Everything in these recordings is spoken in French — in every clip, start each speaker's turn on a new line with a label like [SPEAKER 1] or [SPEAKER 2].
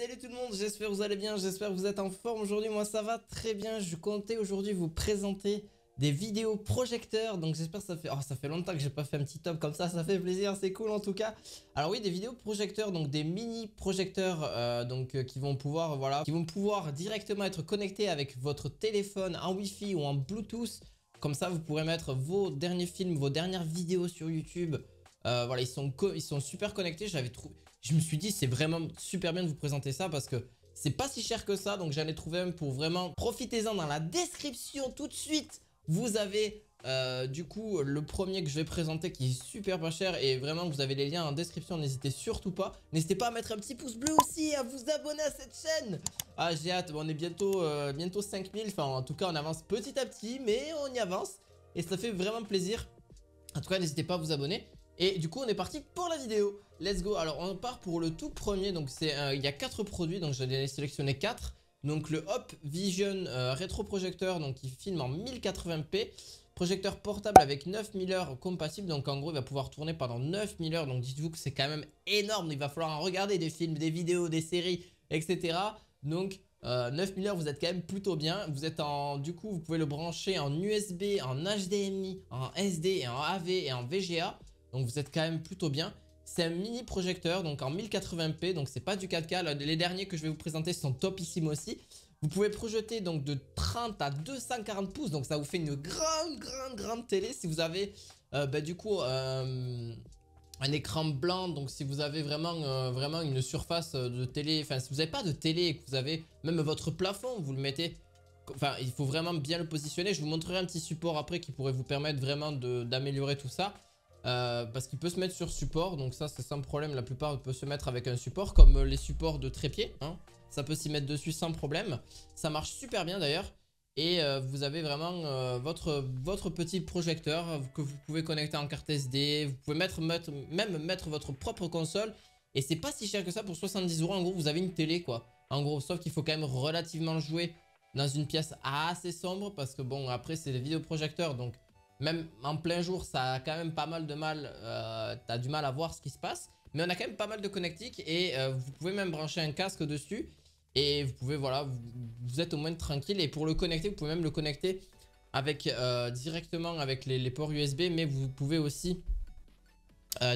[SPEAKER 1] Salut tout le monde, j'espère que vous allez bien, j'espère que vous êtes en forme aujourd'hui. Moi ça va très bien, je comptais aujourd'hui vous présenter des vidéos projecteurs. Donc j'espère que ça fait longtemps que j'ai pas fait un petit top comme ça fait plaisir, c'est cool en tout cas. Alors oui, des vidéos projecteurs, donc des mini projecteurs qui vont pouvoir directement être connectés avec votre téléphone en Wi-Fi ou en Bluetooth. Comme ça vous pourrez mettre vos derniers films, vos dernières vidéos sur YouTube. Voilà, ils sont super connectés. Je me suis dit c'est vraiment super bien de vous présenter ça parce que c'est pas si cher que ça. Donc j'en ai trouvé un pour vraiment. Profitez-en, dans la description tout de suite. Vous avez du coup le premier que je vais présenter qui est super pas cher. Et vraiment vous avez les liens en description, n'hésitez surtout pas. N'hésitez pas à mettre un petit pouce bleu aussi et à vous abonner à cette chaîne. Ah, j'ai hâte, on est bientôt 5000. Enfin en tout cas on avance petit à petit, mais on y avance. Et ça fait vraiment plaisir. En tout cas n'hésitez pas à vous abonner. Et du coup on est parti pour la vidéo. Let's go. Alors on part pour le tout premier. Donc il y a 4 produits. Donc j'en ai sélectionné 4. Donc le Hop Vision rétroprojecteur, donc qui filme en 1080p. Projecteur portable avec 9000 heures compatible. Donc en gros il va pouvoir tourner pendant 9000 heures. Donc dites-vous que c'est quand même énorme. Il va falloir en regarder des films, des vidéos, des séries, etc. Donc 9000 heures, vous êtes quand même plutôt bien. Vous êtes du coup vous pouvez le brancher en USB, en HDMI, en SD, et en AV et en VGA. Donc vous êtes quand même plutôt bien. C'est un mini projecteur, donc en 1080p, donc c'est pas du 4K. Les derniers que je vais vous présenter sont topissimes aussi. Vous pouvez projeter donc de 30 à 240 pouces, donc ça vous fait une grande télé. Si vous avez du coup un écran blanc, donc si vous avez vraiment une surface de télé, enfin si vous n'avez pas de télé et que vous avez même votre plafond, vous le mettez. Enfin, il faut vraiment bien le positionner. Je vous montrerai un petit support après qui pourrait vous permettre vraiment d'améliorer tout ça. Parce qu'il peut se mettre sur support, donc ça c'est sans problème. La plupart peut se mettre avec un support comme les supports de trépied, hein. Ça peut s'y mettre dessus sans problème. Ça marche super bien d'ailleurs. Et vous avez vraiment votre petit projecteur que vous pouvez connecter en carte SD. Vous pouvez même mettre votre propre console. Et c'est pas si cher que ça pour 70 €. En gros vous avez une télé quoi. En gros, sauf qu'il faut quand même relativement jouer dans une pièce assez sombre. Parce que bon, après c'est des vidéoprojecteurs, donc même en plein jour, ça a quand même pas mal de mal. T'as du mal à voir ce qui se passe. Mais on a quand même pas mal de connectiques. Et vous pouvez même brancher un casque dessus. Et vous pouvez, voilà, vous êtes au moins tranquille. Et pour le connecter, vous pouvez même le connecter avec, directement avec les ports USB. Mais vous pouvez aussi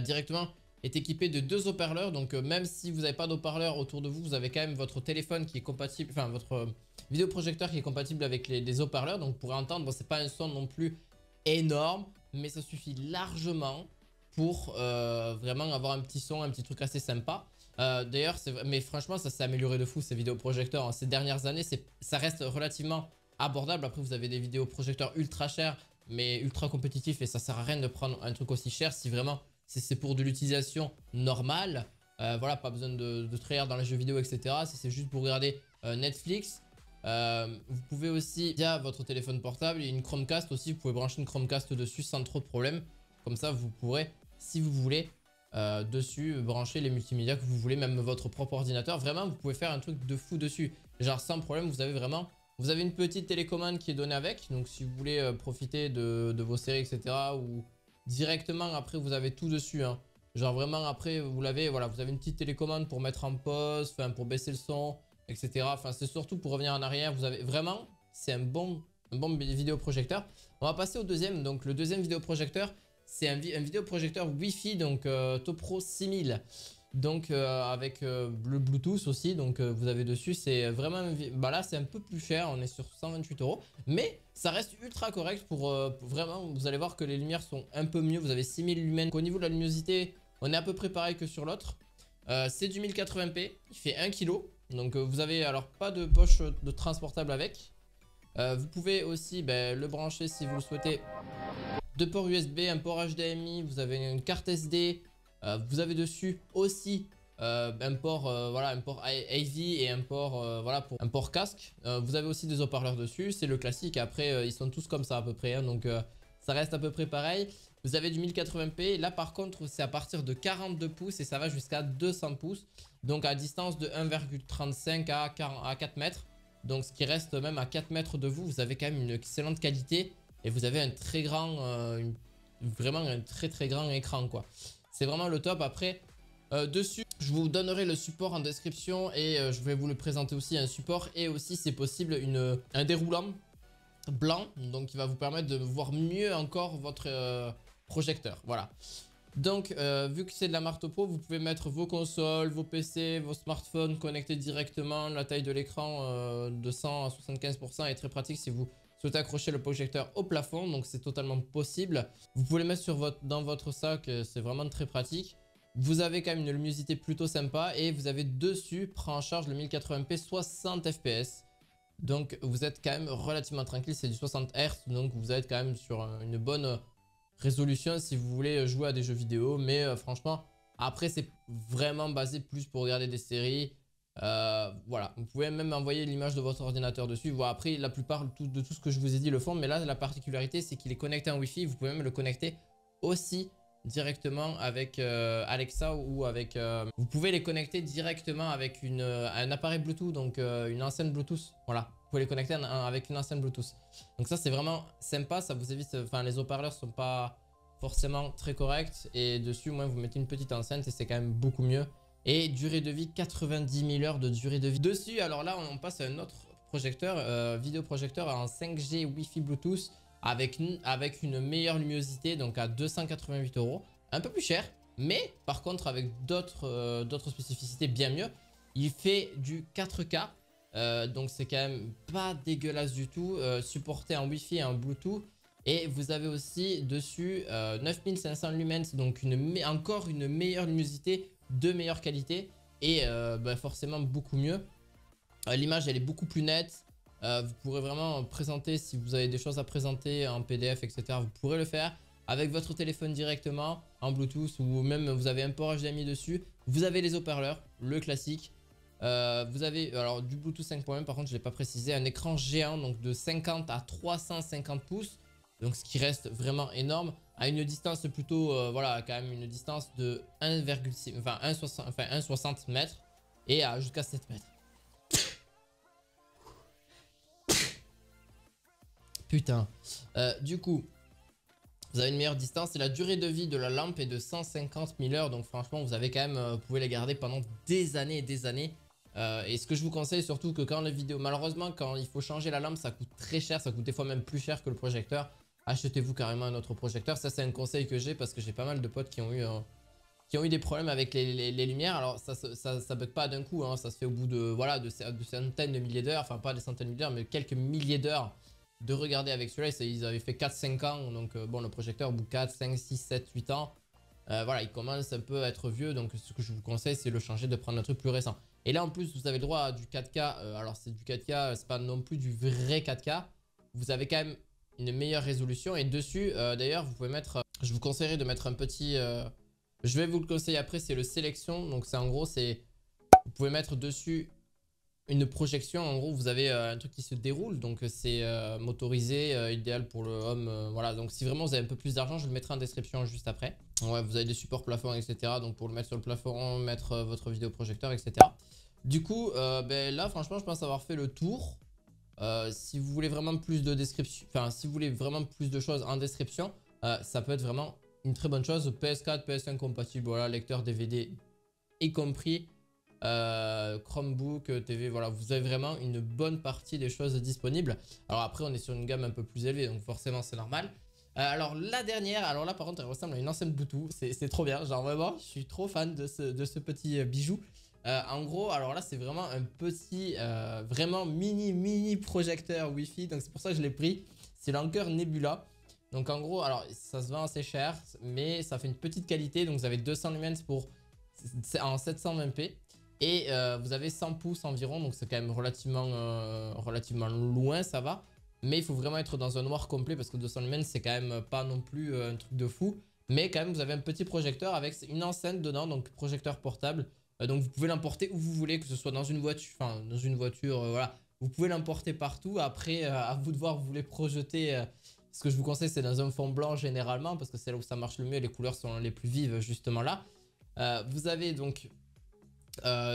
[SPEAKER 1] directement être équipé de 2 haut-parleurs. Donc même si vous n'avez pas d'haut-parleur autour de vous, vous avez quand même votre téléphone qui est compatible. Enfin, votre vidéoprojecteur qui est compatible avec les haut-parleurs. Donc vous pourrez entendre, bon, c'est pas un son non plus énorme, mais ça suffit largement pour vraiment avoir un petit son, un petit truc assez sympa. D'ailleurs, mais franchement, ça s'est amélioré de fou ces vidéoprojecteurs, hein. Ces dernières années, ça reste relativement abordable. Après, vous avez des vidéoprojecteurs ultra chers, mais ultra compétitifs, et ça sert à rien de prendre un truc aussi cher si vraiment c'est pour de l'utilisation normale. Voilà, pas besoin de trahir dans les jeux vidéo, etc. Si c'est juste pour regarder Netflix. Vous pouvez aussi, via votre téléphone portable et une Chromecast aussi, vous pouvez brancher une Chromecast dessus sans trop de problème. Comme ça vous pourrez, si vous voulez, dessus brancher les multimédias que vous voulez, même votre propre ordinateur. Vraiment vous pouvez faire un truc de fou dessus, genre sans problème. Vous avez une petite télécommande qui est donnée avec. Donc si vous voulez profiter de vos séries, etc., ou directement après vous avez tout dessus, hein. Genre vraiment après vous l'avez, voilà, vous avez une petite télécommande pour mettre en pause, enfin pour baisser le son, etc. Enfin c'est surtout pour revenir en arrière. Vous avez vraiment, c'est un bon vidéoprojecteur. On va passer au deuxième. Donc le deuxième vidéoprojecteur, c'est un vidéoprojecteur Wi-Fi, donc Topro 6000. Donc avec le Bluetooth aussi. Donc vous avez dessus, c'est vraiment, bah là c'est un peu plus cher, on est sur 128 €. Mais ça reste ultra correct pour vraiment, vous allez voir que les lumières sont un peu mieux. Vous avez 6000 lumens. Au niveau de la luminosité, on est à peu près pareil que sur l'autre. C'est du 1080p, il fait 1 kg. Donc vous avez alors pas de poche de transportable avec. Vous pouvez aussi le brancher si vous le souhaitez. 2 ports USB, un port HDMI, vous avez une carte SD. Vous avez dessus aussi un port voilà, un port AV et un port voilà, pour un port casque. Vous avez aussi des haut-parleurs dessus, c'est le classique. Après ils sont tous comme ça à peu près, hein, donc ça reste à peu près pareil. Vous avez du 1080p. Là par contre c'est à partir de 42 pouces et ça va jusqu'à 200 pouces. Donc à distance de 1,35 à 4 mètres. Donc ce qui reste même à 4 mètres de vous, vous avez quand même une excellente qualité. Et vous avez un très grand, vraiment un très grand écran quoi. C'est vraiment le top. Après dessus Je vous donnerai le support en description et je vais vous le présenter aussi, un support et aussi c'est possible un déroulant blanc, donc qui va vous permettre de voir mieux encore votre projecteur. Voilà. Donc vu que c'est de la Marteau Pro, vous pouvez mettre vos consoles, vos PC, vos smartphones connectés directement. La taille de l'écran de 100 à 75% est très pratique si vous souhaitez accrocher le projecteur au plafond, donc c'est totalement possible. Vous pouvez le mettre dans votre sac, c'est vraiment très pratique. Vous avez quand même une luminosité plutôt sympa et vous avez dessus, prend en charge le 1080p 60 fps. Donc vous êtes quand même relativement tranquille, c'est du 60 Hz, donc vous êtes quand même sur une bonne résolution si vous voulez jouer à des jeux vidéo. Mais franchement, après c'est vraiment basé plus pour regarder des séries. Voilà, vous pouvez même envoyer l'image de votre ordinateur dessus. Voilà, après la plupart de tout ce que je vous ai dit le font, mais là la particularité c'est qu'il est connecté en Wi-Fi. Vous pouvez même le connecter aussi directement avec Alexa ou avec... vous pouvez les connecter directement avec un appareil Bluetooth, donc une enceinte Bluetooth. Voilà, vous pouvez les connecter avec une enceinte Bluetooth. Donc ça c'est vraiment sympa, ça vous évite... Enfin les haut-parleurs sont pas forcément très corrects et dessus moi vous mettez une petite enceinte et c'est quand même beaucoup mieux. Et durée de vie, 90 000 heures de durée de vie. Dessus, alors là on passe à un autre projecteur, vidéoprojecteur en 5G Wi-Fi Bluetooth. Avec une meilleure luminosité, donc à 288 €. Un peu plus cher, mais par contre avec d'autres spécificités bien mieux. Il fait du 4K, donc c'est quand même pas dégueulasse du tout. Supporté en Wi-Fi et en Bluetooth. Et vous avez aussi dessus 9500 lumens, donc encore une meilleure luminosité, de meilleure qualité. Et forcément beaucoup mieux. L'image elle est beaucoup plus nette. Vous pourrez vraiment présenter, si vous avez des choses à présenter en PDF, etc. Vous pourrez le faire avec votre téléphone directement en Bluetooth ou même vous avez un port HDMI dessus. Vous avez les haut-parleurs, le classique. Vous avez alors du Bluetooth 5.1, par contre je ne l'ai pas précisé, un écran géant donc de 50 à 350 pouces. Donc ce qui reste vraiment énorme à une distance plutôt, voilà, quand même une distance de 1,60 mètres et jusqu'à 7 mètres. Putain. Du coup, vous avez une meilleure distance et la durée de vie de la lampe est de 150 000 heures. Donc franchement, vous avez quand même, vous pouvez les garder pendant des années et des années. Et ce que je vous conseille surtout que quand les vidéos, malheureusement, quand il faut changer la lampe, ça coûte très cher. Ça coûte des fois même plus cher que le projecteur. Achetez-vous carrément un autre projecteur. Ça, c'est un conseil que j'ai parce que j'ai pas mal de potes qui ont eu des problèmes avec les lumières. Alors ça bug pas d'un coup, hein. Ça se fait au bout de, voilà, de centaines de milliers d'heures. Enfin pas des centaines de milliers d'heures, mais quelques milliers d'heures de regarder avec celui-là. Ils avaient fait 4-5 ans. Donc bon, le projecteur au bout de 4, 5, 6, 7, 8 ans. Voilà, il commence un peu à être vieux. Donc ce que je vous conseille, c'est le changer, de prendre un truc plus récent. Et là en plus, vous avez le droit à du 4K. Alors c'est du 4K, c'est pas non plus du vrai 4K. Vous avez quand même une meilleure résolution. Et dessus, d'ailleurs, vous pouvez mettre... je vous conseillerais de mettre un petit... je vais vous le conseiller après, c'est le sélection. Donc c'est en gros, c'est... Vous pouvez mettre dessus une projection. En gros, vous avez un truc qui se déroule. Donc c'est motorisé, idéal pour le home. Voilà, donc si vraiment vous avez un peu plus d'argent, je le mettrai en description juste après. Ouais, vous avez des supports plafond, etc. Donc pour le mettre sur le plafond, mettre votre vidéoprojecteur, etc. Du coup, là, franchement, je pense avoir fait le tour. Si vous voulez vraiment plus de description, enfin si vous voulez vraiment plus de choses en description, ça peut être vraiment une très bonne chose. PS4, PS5 compatible, voilà, lecteur DVD y compris, Chromebook, TV, voilà, vous avez vraiment une bonne partie des choses disponibles. Alors après on est sur une gamme un peu plus élevée, donc forcément c'est normal. Alors la dernière, alors là par contre elle ressemble à une enceinte Bluetooth, c'est trop bien, genre vraiment je suis trop fan de ce petit bijou. En gros, alors là c'est vraiment un petit, vraiment mini projecteur Wi-Fi, donc c'est pour ça que je l'ai pris. C'est l'Anker Nebula. Donc en gros, alors ça se vend assez cher, mais ça fait une petite qualité. Donc vous avez 200 lumens en 720p et vous avez 100 pouces environ, donc c'est quand même relativement loin, ça va. Mais il faut vraiment être dans un noir complet parce que 200 lumens c'est quand même pas non plus un truc de fou. Mais quand même vous avez un petit projecteur avec une enceinte dedans, donc projecteur portable. Donc vous pouvez l'emporter où vous voulez, que ce soit dans une voiture, voilà. Vous pouvez l'emporter partout. Après, à vous de voir, vous voulez projeter. Ce que je vous conseille, c'est dans un fond blanc généralement, parce que c'est là où ça marche le mieux. Les couleurs sont les plus vives justement là. Vous avez donc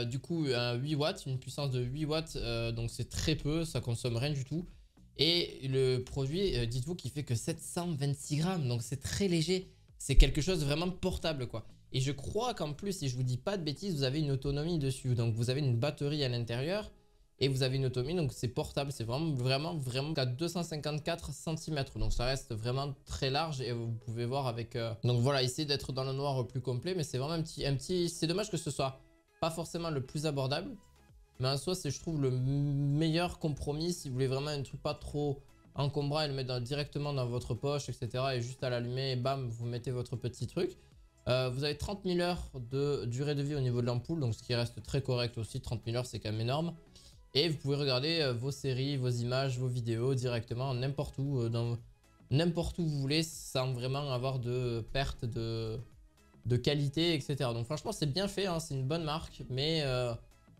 [SPEAKER 1] du coup 8 watts, une puissance de 8 watts. Donc c'est très peu, ça consomme rien du tout. Et le produit, dites-vous qu'il fait que 726 grammes. Donc c'est très léger. C'est quelque chose de vraiment portable quoi. Et je crois qu'en plus, si je vous dis pas de bêtises, vous avez une autonomie dessus. Donc vous avez une batterie à l'intérieur et vous avez une autonomie, donc c'est portable. C'est vraiment qu'à 254 cm. Donc ça reste vraiment très large et vous pouvez voir avec... Donc voilà, essayez d'être dans le noir plus complet, mais c'est vraiment un petit... C'est dommage que ce soit pas forcément le plus abordable. Mais en soi, c'est je trouve le meilleur compromis si vous voulez vraiment un truc pas trop encombrant et le mettre directement dans votre poche, etc. Et juste à l'allumer, et bam, vous mettez votre petit truc. Vous avez 30 000 heures de durée de vie au niveau de l'ampoule, donc ce qui reste très correct aussi. 30 000 heures, c'est quand même énorme. Et vous pouvez regarder vos séries, vos images, vos vidéos directement n'importe où, n'importe où vous voulez, sans vraiment avoir de perte de qualité, etc. Donc franchement, c'est bien fait, hein, c'est une bonne marque, mais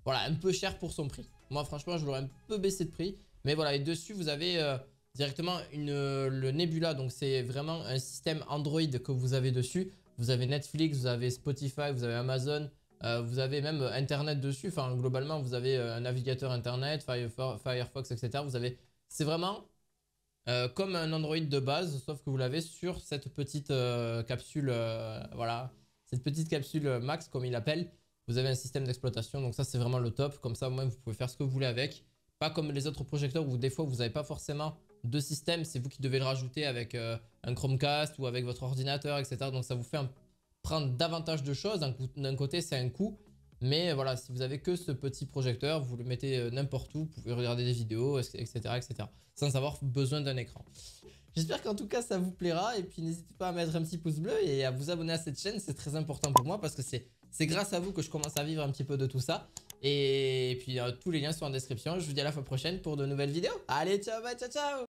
[SPEAKER 1] voilà, un peu cher pour son prix. Moi, franchement, je l'aurais un peu baissé de prix. Mais voilà, et dessus, vous avez directement le Nebula, donc c'est vraiment un système Android que vous avez dessus. Vous avez Netflix, vous avez Spotify, vous avez Amazon, vous avez même Internet dessus. Enfin, globalement, vous avez un navigateur Internet, Firefox, etc. C'est vraiment comme un Android de base, sauf que vous l'avez sur cette petite capsule, voilà, cette petite capsule Max, comme il l'appelle. Vous avez un système d'exploitation, donc ça, c'est vraiment le top. Comme ça, au moins, vous pouvez faire ce que vous voulez avec. Pas comme les autres projecteurs où des fois, vous n'avez pas forcément de système, c'est vous qui devez le rajouter avec un Chromecast ou avec votre ordinateur, etc. Donc ça vous fait prendre davantage de choses. D'un côté, c'est un coût, mais voilà, si vous avez que ce petit projecteur, vous le mettez n'importe où, vous pouvez regarder des vidéos, etc., etc., sans avoir besoin d'un écran. J'espère qu'en tout cas ça vous plaira, et puis n'hésitez pas à mettre un petit pouce bleu et à vous abonner à cette chaîne, c'est très important pour moi parce que c'est grâce à vous que je commence à vivre un petit peu de tout ça. Et puis tous les liens sont en description. Je vous dis à la fois prochaine pour de nouvelles vidéos. Allez, ciao, bye, ciao, ciao.